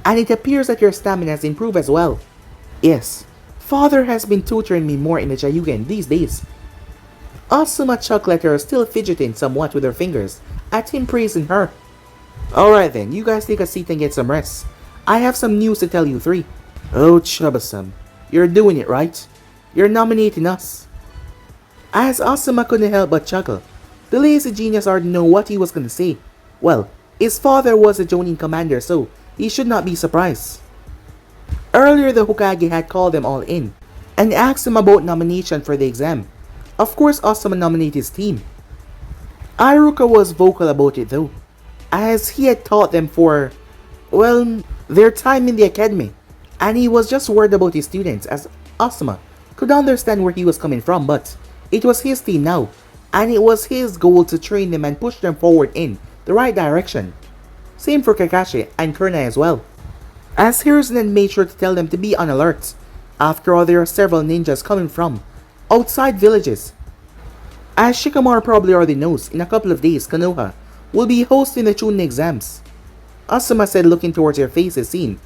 "And it appears that your stamina has improved as well." "Yes, Father has been tutoring me more in the Jayugen these days." Asuma chuckled at her, still fidgeting somewhat with her fingers, at him praising her. "Alright then, you guys take a seat and get some rest. I have some news to tell you three." "Oh, Chubba-san, you're doing it right. You're nominating us." As Asuma couldn't help but chuckle, the lazy genius already knew what he was gonna say. Well, his father was a Jonin commander, so he should not be surprised. Earlier, the Hokage had called them all in and asked him about nomination for the exam. Of course, Asuma nominated his team. Iruka was vocal about it though, as he had taught them for, well, their time in the academy, and he was just worried about his students, as Asuma could understand where he was coming from, but it was his team now, and it was his goal to train them and push them forward in the right direction. Same for Kakashi and Kurenai as well. As Hiruzen made sure to tell them to be on alert. After all, there are several ninjas coming from outside villages. As Shikamaru probably already knows, in a couple of days Konoha will be hosting the Chunin exams. Asuma said, looking towards her faces seen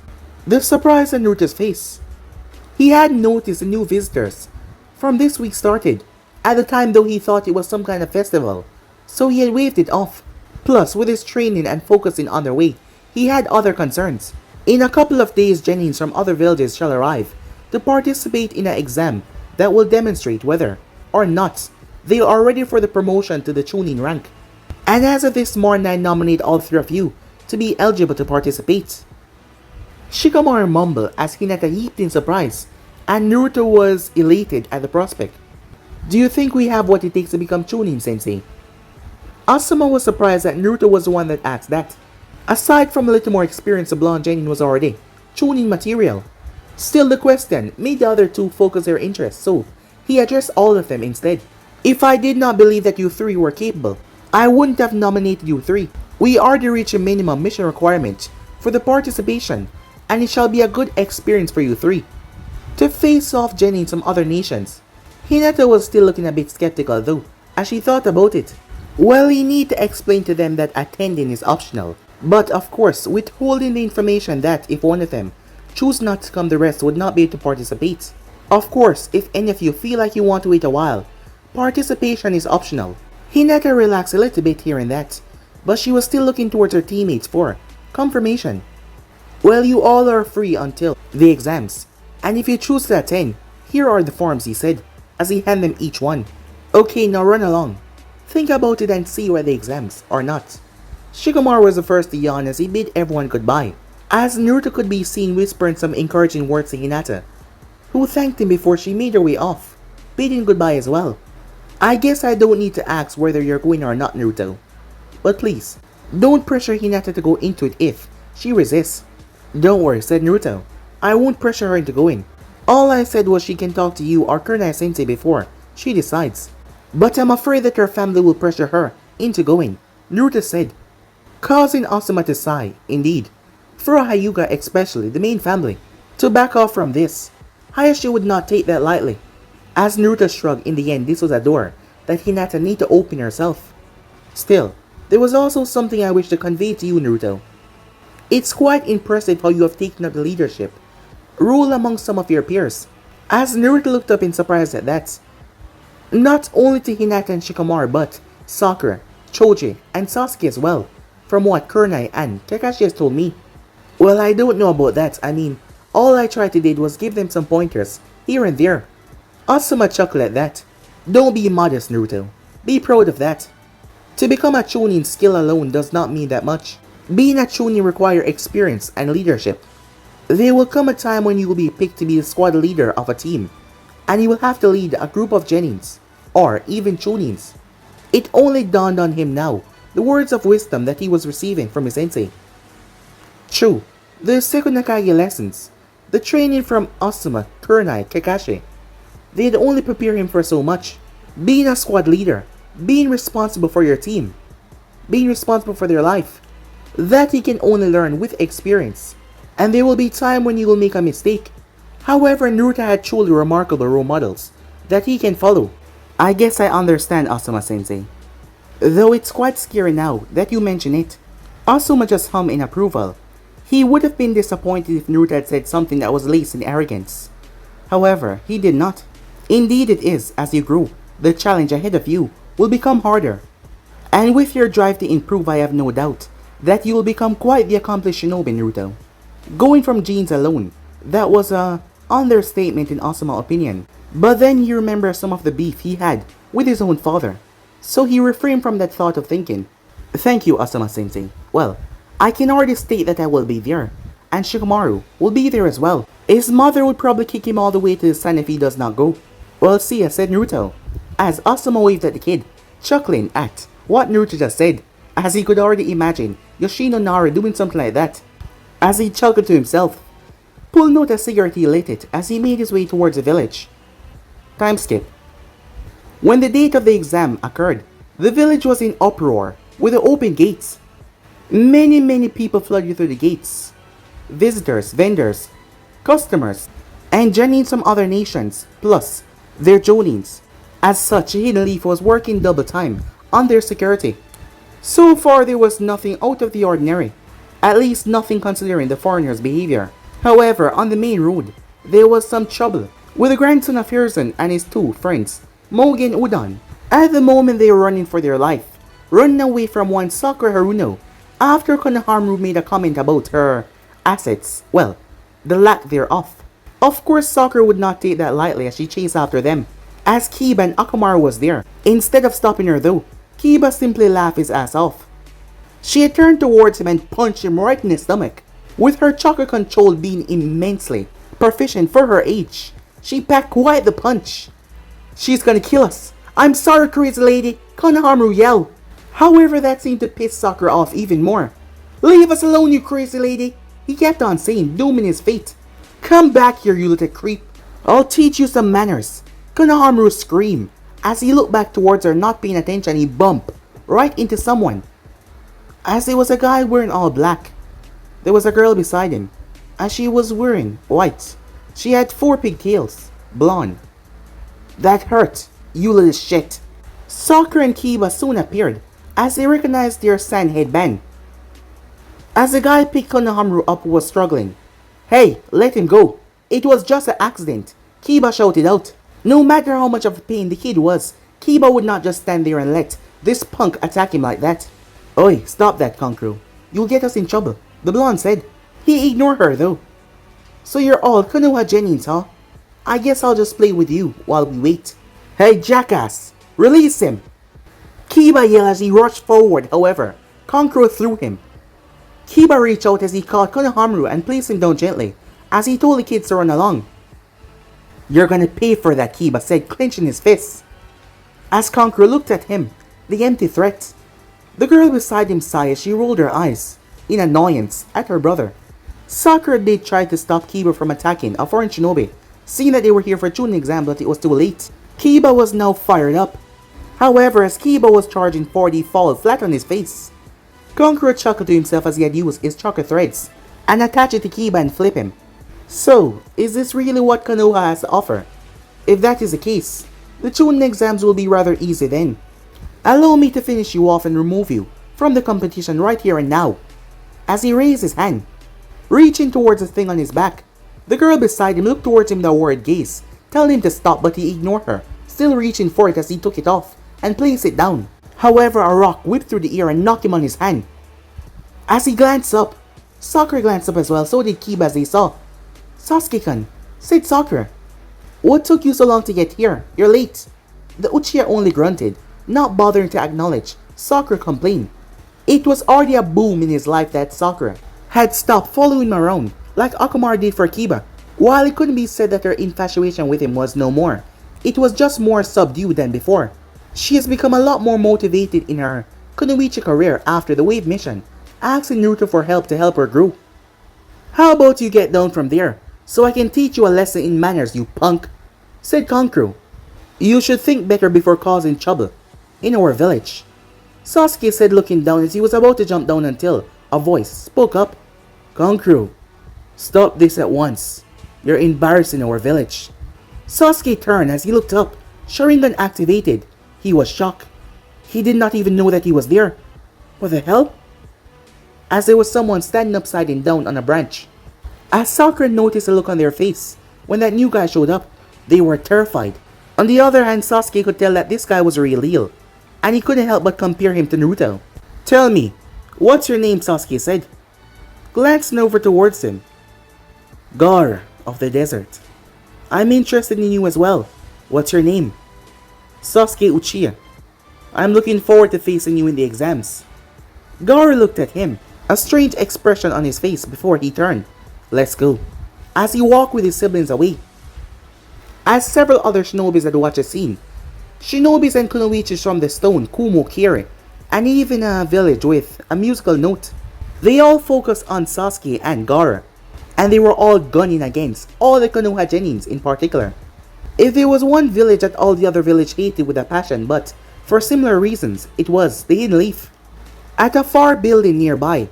the surprise on Naruto's face. He had noticed the new visitors from this week started. At the time though, he thought it was some kind of festival, so he had waved it off. Plus, with his training and focusing on their way, he had other concerns. In a couple of days, Genins from other villages shall arrive to participate in an exam that will demonstrate whether or not they are ready for the promotion to the Chunin rank. And as of this morning, I nominate all three of you to be eligible to participate. Shikamaru mumbled as Hinata heaped in surprise, and Naruto was elated at the prospect. Do you think we have what it takes to become Chunin, Sensei? Asuma was surprised that Naruto was the one that asked that. Aside from a little more experience, the blonde Genin was already Chunin material. Still, the question made the other two focus their interest, so he addressed all of them instead. If I did not believe that you three were capable, I wouldn't have nominated you three. We already reached a minimum mission requirement for the participation, and it shall be a good experience for you three to face off Genins from other nations. Hinata was still looking a bit skeptical though, as she thought about it. Well, he need to explain to them that attending is optional, but of course withholding the information that if one of them choose not to come, the rest would not be able to participate. Of course, if any of you feel like you want to wait a while, participation is optional. Hinata relaxed a little bit here and that, but she was still looking towards her teammates for confirmation. Well, you all are free until the exams, and if you choose to attend, here are the forms, he said, as he handed them each one. Okay, now run along. Think about it and see whether the exams or not. Shikamaru was the first to yawn as he bid everyone goodbye, as Naruto could be seen whispering some encouraging words to Hinata, who thanked him before she made her way off, bidding goodbye as well. I guess I don't need to ask whether you're going or not, Naruto. But please, don't pressure Hinata to go into it if she resists. Don't worry, said Naruto. I won't pressure her into going. All I said was she can talk to you or Kurenai Sensei before she decides. But I'm afraid that her family will pressure her into going, Naruto said, causing Asuma to sigh. Indeed, for a Hyuga, especially the main family, to back off from this, Hayashi would not take that lightly. As Naruto shrugged, in the end this was a door that Hinata need to open herself. Still, there was also something I wish to convey to you, Naruto. It's quite impressive how you have taken up the leadership role among some of your peers. As Naruto looked up in surprise at that, not only to Hinata and Shikamaru but Sakura, Choji, and Sasuke as well, from what Kurenai and Kakashi has told me. Well, I don't know about that. I mean, all I tried to do was give them some pointers here and there. Asuma chuckled at that. Don't be modest, Naruto. Be proud of that. To become a Chunin, skill alone does not mean that much. Being a Chunin requires experience and leadership. There will come a time when you will be picked to be the squad leader of a team, and you will have to lead a group of Genins, or even Chunins. It only dawned on him now, the words of wisdom that he was receiving from his sensei. True, the Sekonakage lessons, the training from Asuma, Kurenai, Kakashi, they had only prepared him for so much. Being a squad leader, being responsible for your team, being responsible for their life, that he can only learn with experience. And there will be time when you will make a mistake. However, Naruto had truly remarkable role models that he can follow. I guess I understand, Asuma Sensei. Though it's quite scary now that you mention it. Asuma just hummed in approval. He would have been disappointed if Naruto had said something that was laced in arrogance. However, he did not. Indeed it is, as you grow, the challenge ahead of you will become harder. And with your drive to improve, I have no doubt that you will become quite the accomplished shinobi, Naruto. Going from genes alone, that was a understatement in Asuma's opinion. But then he remembered some of the beef he had with his own father, so he refrained from that thought of thinking. Thank you, Asuma Sensei. Well, I can already state that I will be there, and Shikamaru will be there as well. His mother would probably kick him all the way to the sun if he does not go. Well, see, said Naruto, as Asuma waved at the kid, chuckling at what Naruto just said, as he could already imagine Yoshino Nara doing something like that. As he chuckled to himself, pulling out a cigarette, he lit it as he made his way towards the village. Time skip. When the date of the exam occurred, the village was in uproar with the open gates. Many people flooded through the gates. Visitors, vendors, customers, and genuines from other nations, plus their Jonins. As such, Hidden Leaf was working double time on their security. So far there was nothing out of the ordinary, at least nothing considering the foreigners' behavior. However, on the main road, there was some trouble with the grandson of Hirzan and his two friends, Mogi and Udon. At the moment they were running for their life, running away from one Sakura Haruno, after Konohamaru made a comment about her assets, well, the lack thereof. Of course, Sakura would not take that lightly as she chased after them, as Kiba and Akamaru was there. Instead of stopping her though, Kiba simply laughed his ass off. She had turned towards him and punched him right in his stomach. With her chakra control being immensely proficient for her age, she packed quite the punch. "She's gonna kill us. I'm sorry, crazy lady," Konohamaru yelled. However, that seemed to piss Sakura off even more. "Leave us alone, you crazy lady," he kept on saying, dooming his fate. "Come back here, you little creep. I'll teach you some manners," Konohamaru screamed. As he looked back towards her, not paying attention, he bumped right into someone. As it was a guy wearing all black. There was a girl beside him, as she was wearing white. She had 4 pigtails, blonde. "That hurt, you little shit." Sakura and Kiba soon appeared, as they recognized their sand headband. As the guy picked Konohamaru up who was struggling. "Hey, let him go. It was just an accident," Kiba shouted out. No matter how much of a pain the kid was, Kiba would not just stand there and let this punk attack him like that. "Oi, stop that, Kankuro. You'll get us in trouble," the blonde said. He ignored her though. "So you're all Konoha Genins, huh? I guess I'll just play with you while we wait." "Hey, jackass! Release him!" Kiba yelled as he rushed forward. However, Kankuro threw him. Kiba reached out as he caught Konohamaru and placed him down gently, as he told the kids to run along. "You're gonna pay for that," Kiba said, clenching his fists. As Kankuro looked at him, the empty threat. The girl beside him sighed as she rolled her eyes, in annoyance, at her brother. Sakura did try to stop Kiba from attacking a foreign shinobi, seeing that they were here for Chunin exam, but it was too late. Kiba was now fired up. However, as Kiba was charging forward, he fell flat on his face. Kankuro chuckled to himself as he had used his chakra threads and attached it to Kiba and flip him. So, is this really what Konoha has to offer? If that is the case, the Chunin exams will be rather easy then. Allow me to finish you off and remove you from the competition right here and now. As he raised his hand, reaching towards the thing on his back, the girl beside him looked towards him with a worried gaze, telling him to stop, but he ignored her, still reaching for it as he took it off and placed it down. However, a rock whipped through the air and knocked him on his hand. As he glanced up, Sakura glanced up as well, so did Kiba as they saw. "Sasuke-kun," said Sakura. "What took you so long to get here? You're late." The Uchiha only grunted, not bothering to acknowledge. Sakura complained. It was already a boom in his life that Sakura had stopped following him around, like Akamaru did for Kiba. While it couldn't be said that her infatuation with him was no more, it was just more subdued than before. She has become a lot more motivated in her Kunoichi career after the Wave mission, asking Naruto for help to help her grow. "How about you get down from there, so I can teach you a lesson in manners, you punk," said Kankuro. "You should think better before causing trouble in our village," Sasuke said, looking down as he was about to jump down until a voice spoke up. "Kankuro, stop this at once. You're embarrassing our village." Sasuke turned as he looked up, Sharingan activated. He was shocked. He did not even know that he was there. What the hell? As there was someone standing upside and down on a branch. As Sakura noticed the look on their face when that new guy showed up, they were terrified. On the other hand, Sasuke could tell that this guy was real ill, and he couldn't help but compare him to Naruto. "Tell me, what's your name?" Sasuke said, glancing over towards him. "Gar of the desert. I'm interested in you as well. What's your name?" "Sasuke Uchiha. I'm looking forward to facing you in the exams." Gar looked at him, a strange expression on his face before he turned. "Let's go," as he walked with his siblings away. As several other shinobis had watched the scene, shinobis and kunoichis from the stone Kumo Kiri, and even a village with a musical note, they all focused on Sasuke and Gaara, and they were all gunning against all the Konoha Genins in particular. If there was one village that all the other village hated with a passion, but for similar reasons, it was the Hidden Leaf. At a far building nearby,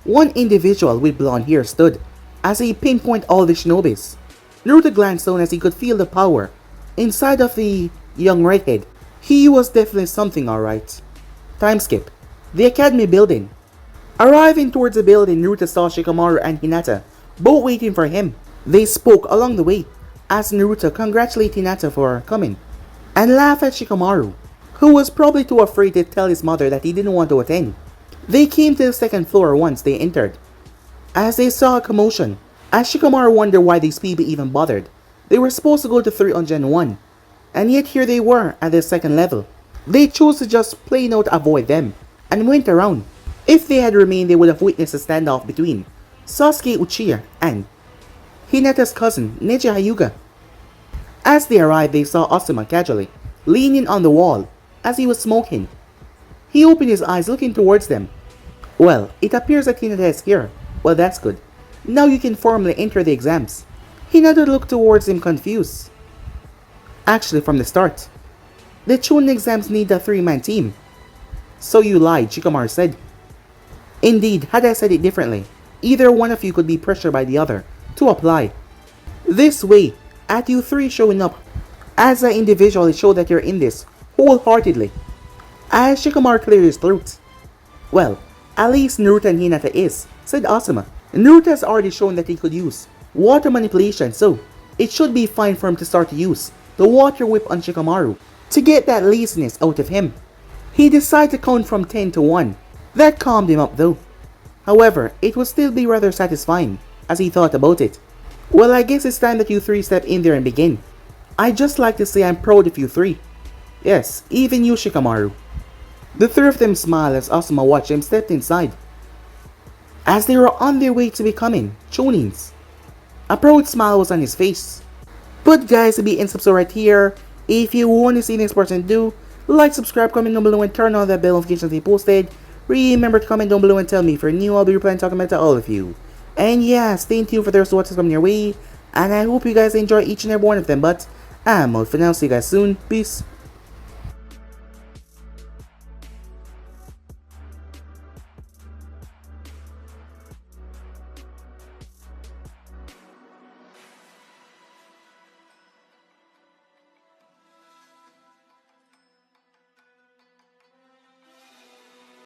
one individual with blonde hair stood as he pinpointed all the shinobis. Naruto glanced down as he could feel the power inside of the young redhead. He was definitely something, alright. Time skip. The academy building. Arriving towards the building, Naruto saw Shikamaru and Hinata, both waiting for him. They spoke along the way as Naruto congratulated Hinata for coming and laughed at Shikamaru, who was probably too afraid to tell his mother that he didn't want to attend. They came to the second floor once they entered. As they saw a commotion, as Shikamaru wondered why these people even bothered. They were supposed to go to 301, and yet here they were at the second level. They chose to just plain out avoid them, and went around. If they had remained, they would have witnessed a standoff between Sasuke Uchiha and Hinata's cousin, Neji Hyuga. As they arrived, they saw Asuma casually, leaning on the wall, as he was smoking. He opened his eyes looking towards them. Well, it appears that Hinata is here. Well, that's good. Now you can formally enter the exams. Hinata looked towards him confused. Actually, from the start, the Chunin exams need a 3-man team. So you lied, Shikamaru said. Indeed, had I said it differently, either one of you could be pressured by the other to apply. This way, at you three showing up as an individual, it showed that you're in this wholeheartedly. As Shikamaru cleared his throat. Well, at least Naruto and Hinata is, said Asuma. Naruto has already shown that he could use water manipulation, so it should be fine for him to start to use the water whip on Shikamaru to get that laziness out of him. He decided to count from 10 to 1. That calmed him up though. However, it would still be rather satisfying as he thought about it. Well, I guess it's time that you three step in there and begin. I'd just like to say I'm proud of you three. Yes, even you, Shikamaru. The three of them smiled as Asuma watched them step inside. As they were on their way to becoming Chunins, a proud smile was on his face. But guys, to be in subscribe right here. If you want to see the next person do, like, subscribe, comment down below and turn on that bell notification to be posted. Remember to comment down below and tell me if you're new. I'll be replying talking about to all of you. And yeah, stay tuned for the rest of what's coming your way. And I hope you guys enjoy each and every one of them. But I'm out for now. See you guys soon. Peace.